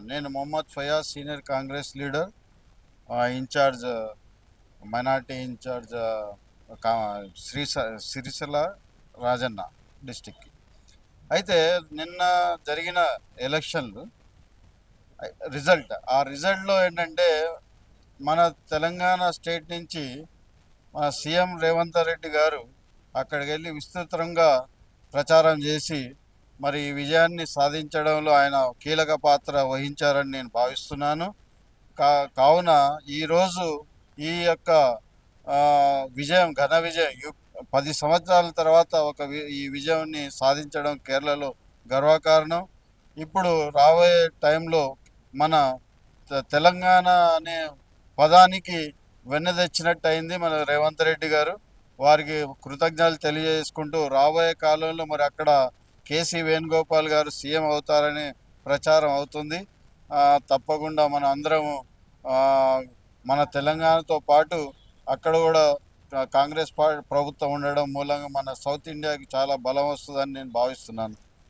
నేను Mohammed Fayaz, senior Congress leader, incharge, minority incharge, Shri Sircilla Rajanna డిస్టిక్కి. అయితే నిన్న జరిగిన ఎలక్షన్లు ఆ రిజల్ట్లో ఏంటంటే మన తెలంగాణ స్టేట్ నుంచి మన సీఎం రేవంత్ రెడ్డి గారు అక్కడికి వెళ్ళి విస్తృతంగా ప్రచారం చేసి మరి ఈ విజయాన్ని సాధించడంలో ఆయన కీలక పాత్ర వహించారని నేను భావిస్తున్నాను. కావున ఈరోజు ఈ యొక్క విజయం, ఘన విజయం, 10 సంవత్సరాల తర్వాత ఈ విజయాన్ని సాధించడం కేరళలో గర్వకారణం. ఇప్పుడు రాబోయే టైంలో మన తెలంగాణ అనే పదానికి వెన్నెదెచ్చినట్టు అయింది మన రేవంత్ రెడ్డి గారు. వారికి కృతజ్ఞతలు తెలియజేసుకుంటూ రాబోయే కాలంలో మరి అక్కడ కేసీ వేణుగోపాల్ గారు సీఎం అవుతారని ప్రచారం అవుతుంది. తప్పకుండా మన అందరము మన తెలంగాణతో పాటు అక్కడ కూడా కాంగ్రెస్ ప్రభుత్వం ఉండడం మూలంగా మన సౌత్ ఇండియాకి చాలా బలం వస్తుందని నేను భావిస్తున్నాను.